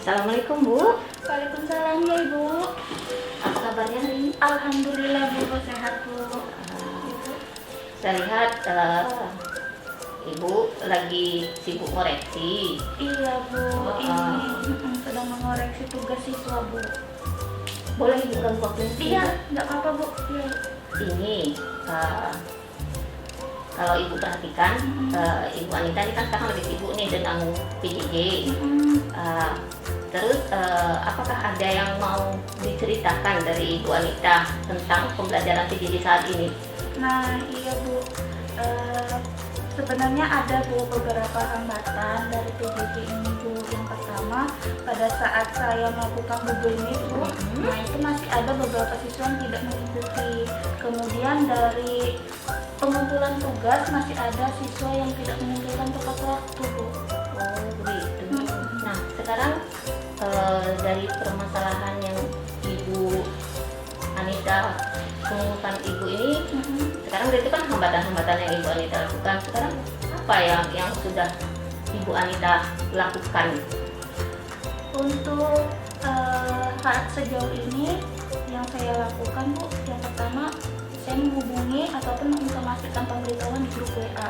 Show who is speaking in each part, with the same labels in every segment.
Speaker 1: Assalamualaikum Bu.
Speaker 2: Waalaikumsalam ya Ibu.
Speaker 1: Apa kabarnya hari ini?
Speaker 2: Alhamdulillah Bu, sehat Bu. Ibu.
Speaker 1: Saya lihat Ibu lagi sibuk koreksi.
Speaker 2: Iya Bu,
Speaker 1: Ah.
Speaker 2: ini sedang mengoreksi tugas siswa Bu.
Speaker 1: Boleh Ibu ganggu waktunya?
Speaker 2: Iya, nggak apa-apa Bu. Iya.
Speaker 1: Ini kalau Ibu perhatikan, Ibu Anita ini kan sekarang lebih sibuk nih dengan PJJ. Terus apakah ada yang mau diceritakan dari Ibu Anita tentang pembelajaran PJJ saat ini?
Speaker 2: Nah iya Bu, sebenarnya ada Bu beberapa hambatan dari PJJ ini Bu. Yang pertama, pada saat saya melakukan Google Meet Bu, nah itu masih ada beberapa siswa yang tidak mengikuti. Kemudian dari pengumpulan tugas masih ada siswa yang tidak mengumpulkan tepat waktu Bu.
Speaker 1: Oh begitu. Nah sekarang dari permasalahan yang Ibu Anita kemukakan Ibu ini, sekarang itu kan hambatan-hambatan yang Ibu Anita lakukan. Sekarang apa yang sudah Ibu Anita lakukan?
Speaker 2: Untuk sejauh ini yang saya lakukan Bu, yang pertama saya menghubungi ataupun menginformasikan pemberitahuan di grup WA.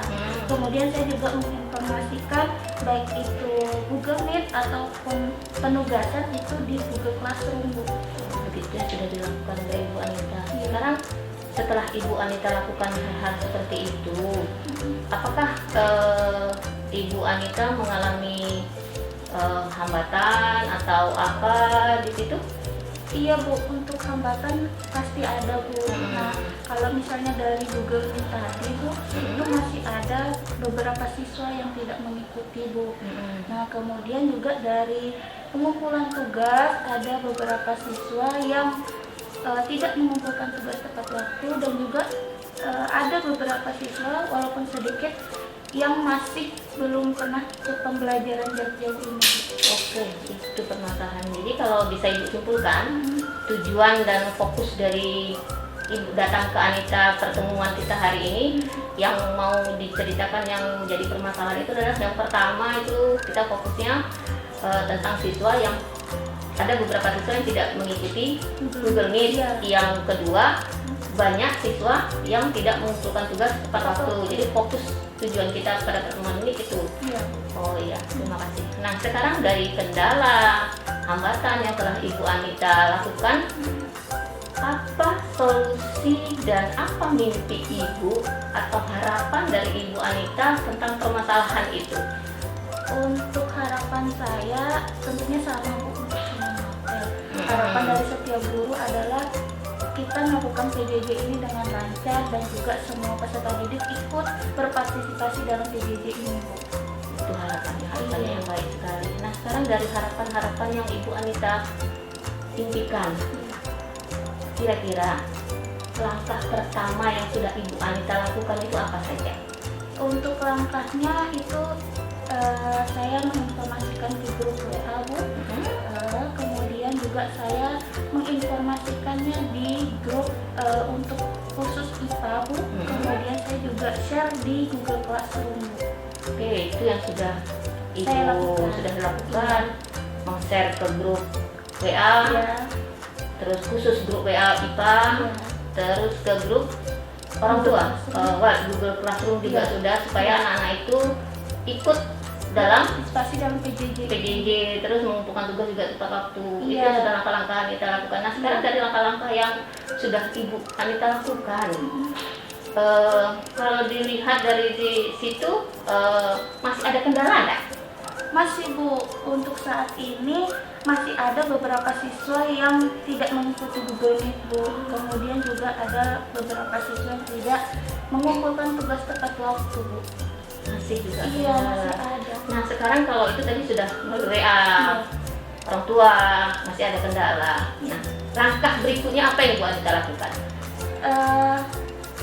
Speaker 2: Kemudian saya juga menginformasikan baik itu Google Meet ataupun penugasan itu di Google Classroom Bu.
Speaker 1: Begitu yang sudah dilakukan oleh Ibu Anita. Sekarang setelah Ibu Anita lakukan hal-hal seperti itu, apakah Ibu Anita mengalami hambatan atau apa di situ?
Speaker 2: Iya Bu, untuk hambatan pasti ada Bu. Nah, kalau misalnya dari Google Meet tadi Bu, itu masih ada beberapa siswa yang tidak mengikuti Bu. Nah, kemudian juga dari pengumpulan tugas ada beberapa siswa yang tidak mengumpulkan tugas tepat waktu, dan juga ada beberapa siswa walaupun sedikit yang masih belum pernah ke pembelajaran jarak jauh ini.
Speaker 1: Oke, itu permasalahan. Jadi kalau bisa Ibu simpulkan, tujuan dan fokus dari Ibu datang ke Anita pertemuan kita hari ini, yang mau diceritakan yang menjadi permasalahan itu adalah yang pertama itu kita fokusnya tentang siswa yang ada beberapa siswa yang tidak mengikuti Google Meet. Yang kedua, banyak siswa yang tidak mengumpulkan tugas tepat waktu. Jadi fokus tujuan kita pada pertemuan ini itu. Oh iya, terima kasih. Nah sekarang dari kendala, hambatan yang telah Ibu Anita lakukan, apa solusi dan apa mimpi Ibu atau harapan dari Ibu Anita tentang permasalahan itu?
Speaker 2: Untuk harapan saya tentunya sama Bu, untuk semua hotel. Harapan dari setiap guru adalah kita melakukan PJJ ini dengan lancar dan juga semua peserta didik ikut berpartisipasi dalam PJJ ini Bu.
Speaker 1: Itu harapannya yang baik sekali. Nah sekarang dari harapan-harapan yang Ibu Anita impikan, kira-kira langkah pertama yang sudah Ibu Anita lakukan itu apa saja?
Speaker 2: Untuk langkahnya itu saya menginformasikan di grup WA Bu. Kemudian juga saya menginformasikannya di grup untuk khusus IPA Bu. Kemudian saya juga share di Google Classroom Bu.
Speaker 1: Oke, itu yang sudah Ibu
Speaker 2: Saya lakukan.
Speaker 1: sudah lakukan, share ke grup WA, terus khusus grup WA IPA, terus ke grup orang tua, Google Classroom juga sudah, supaya anak-anak itu ikut dalam
Speaker 2: partisipasi dalam
Speaker 1: PJJ, terus mengumpulkan tugas juga tepat waktu. Itu
Speaker 2: Iya.
Speaker 1: sudah langkah-langkah yang kita lakukan. Nah sekarang dari langkah-langkah yang sudah Ibu Anita lakukan, kalau dilihat dari di situ masih ada kendala nggak?
Speaker 2: Masih Bu, untuk saat ini masih ada beberapa siswa yang tidak mengikuti Google Meet Bu. Kemudian juga ada beberapa siswa yang tidak mengumpulkan tugas tepat waktu Bu.
Speaker 1: Masih juga
Speaker 2: Iya,
Speaker 1: kendala.
Speaker 2: masih ada.
Speaker 1: Nah sekarang kalau itu tadi sudah melalui WA orang tua, masih ada kendala. Nah langkah berikutnya apa yang Ibu Anita lakukan?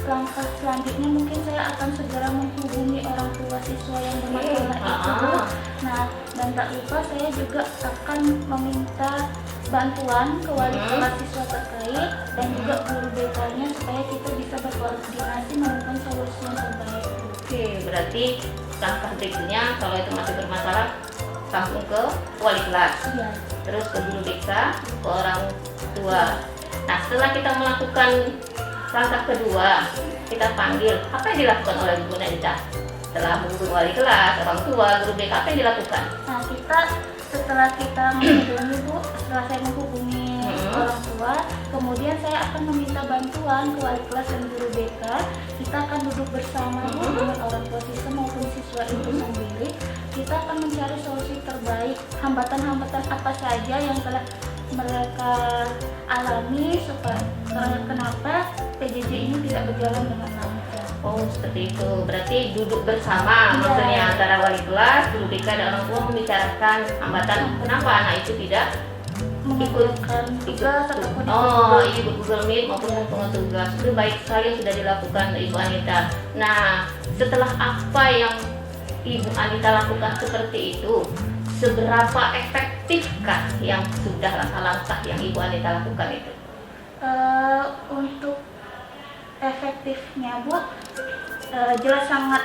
Speaker 2: Langkah selanjutnya mungkin saya akan segera menghubungi orang tua siswa yang bermasalah itu Bu. Nah, dan tak lupa saya juga akan meminta bantuan ke wali kelas siswa terkait dan juga guru BK-nya supaya kita bisa berkoordinasi menemukan solusi yang terbaik.
Speaker 1: Oke, berarti langkah berikutnya kalau itu masih bermasalah, langkah langsung ke wali kelas,
Speaker 2: Iya.
Speaker 1: terus ke guru BK, ke orang tua. Nah, setelah kita melakukan langkah kedua, kita panggil, apa yang dilakukan oleh Bu Anita? Setelah menghubungi wali kelas, orang tua, guru BK, apa yang dilakukan?
Speaker 2: Nah, setelah kita menghubungi Bu, setelah saya menghubungi orang tua, kemudian saya akan meminta bantuan ke wali kelas dan guru BK. Kita akan duduk bersama Bu dengan orang tua siswa maupun siswa itu sendiri. Kita akan mencari solusi terbaik, hambatan-hambatan apa saja yang telah mereka alami supaya kenapa PJJ ini tidak berjalan dengan lancar.
Speaker 1: Oh, seperti itu. Berarti duduk bersama, maksudnya antara wali kelas, guru BK, dan orang tua membicarakan hambatan kenapa anak itu tidak
Speaker 2: Menggunakan tugas ataupun
Speaker 1: ikut Google Meet maupun mempengaruhi tugas. Itu baik sekali yang sudah dilakukan Ibu Anita. Nah, setelah apa yang Ibu Anita lakukan seperti itu, seberapa efektifkah yang sudah langkah-langkah yang Ibu Anita lakukan itu?
Speaker 2: Untuk efektifnya Bu, jelas sangat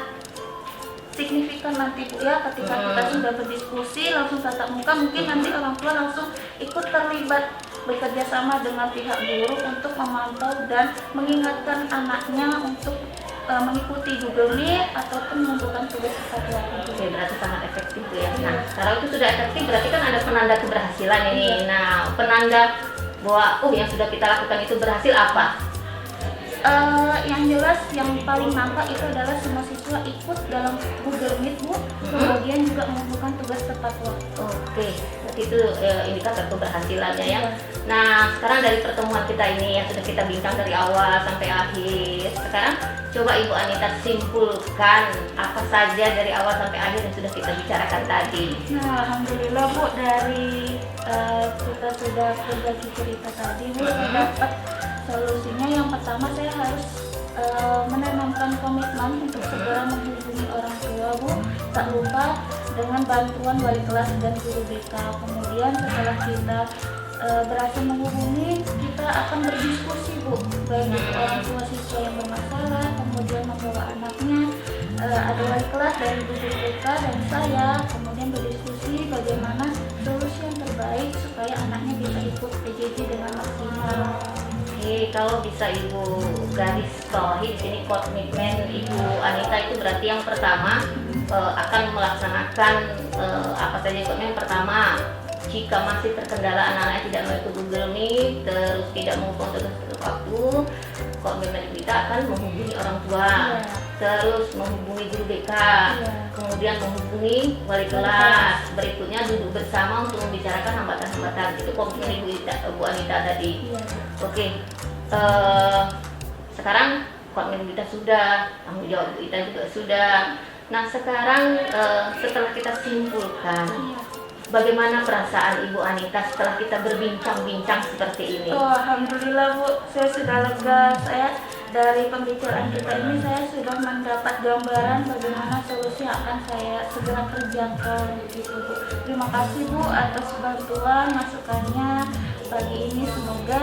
Speaker 2: signifikan nanti Bu ya, ketika kita sudah berdiskusi langsung tatap muka, mungkin nanti orang tua langsung ikut terlibat bekerja sama dengan pihak guru untuk memantau dan mengingatkan anaknya untuk mengikuti Google Meet ataupun mengumpulkan tugas tepat waktu.
Speaker 1: Oke, berarti sangat efektif Bu ya. Nah, kalau itu sudah efektif berarti kan ada penanda keberhasilan ini. Nah, penanda bahwa yang sudah kita lakukan itu berhasil apa?
Speaker 2: Yang jelas yang paling nampak itu adalah semua siswa ikut dalam Google Meet Bu, kemudian juga mengumpulkan tugas tepat waktu.
Speaker 1: Oke, berarti itu indikator keberhasilannya ya. Nah, sekarang dari pertemuan kita ini yang sudah kita bincang dari awal sampai akhir, sekarang coba Ibu Anita simpulkan apa saja dari awal sampai akhir yang sudah kita bicarakan tadi.
Speaker 2: Nah, alhamdulillah Bu, dari kita sudah berbagi cerita tadi Bu, dapat solusinya. Yang pertama saya harus menanamkan komitmen untuk segera menghubungi orang tua Bu, tak lupa dengan bantuan wali kelas dan guru BK. Kemudian setelah kita berhasil menghubungi, kita akan berdiskusi Bu, baik itu orang tua siswa yang bermasalah, kemudian membawa anaknya, ada wali kelas dari guru BK dan saya, kemudian berdiskusi bagaimana solusi yang terbaik supaya anaknya bisa ikut PJJ dengan maksimal.
Speaker 1: Oke, kalau bisa Ibu garis bawahi di sini komitmen Ibu Anita itu berarti yang pertama akan melaksanakan apa saja komitmen pertama. Jika masih terkendala anak-anak tidak mengikuti Google Meet, terus tidak mengumpulkan tugas tepat waktu, komitmen kita akan menghubungi orang tua, terus menghubungi guru BK, kemudian menghubungi wali kelas, berikutnya duduk bersama untuk membicarakan hambatan-hambatan. Itu komitmen Ibu Anita tadi. Oke, sekarang komitmen kita sudah, tanggung jawab kita juga sudah. Nah, sekarang setelah kita simpulkan, bagaimana perasaan Ibu Anita setelah kita berbincang-bincang seperti ini?
Speaker 2: Oh, alhamdulillah Bu, saya sudah lega. Saya dari pembicaraan kita ini saya sudah mendapat gambaran bagaimana solusi yang akan saya segera kerjakan gitu Bu. Terima kasih Bu atas bantuan masukannya pagi ini. Semoga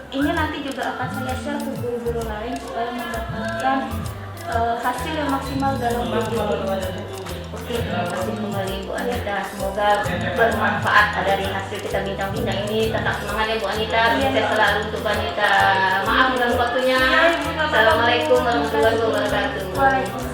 Speaker 2: ini nanti juga akan saya share ke guru-guru lain supaya mendapatkan hasil yang maksimal dalam PJJ.
Speaker 1: Oke, terima kasih kembali Bu Anita. Semoga bermanfaat dari hasil kita bincang-bincang ini. Tetap semangat ya Bu Anita. Sukses selalu untuk Bu Anita. Maaf mengganggu waktunya. Assalamualaikum warahmatullahi wabarakatuh.
Speaker 2: Waalaikumsalam.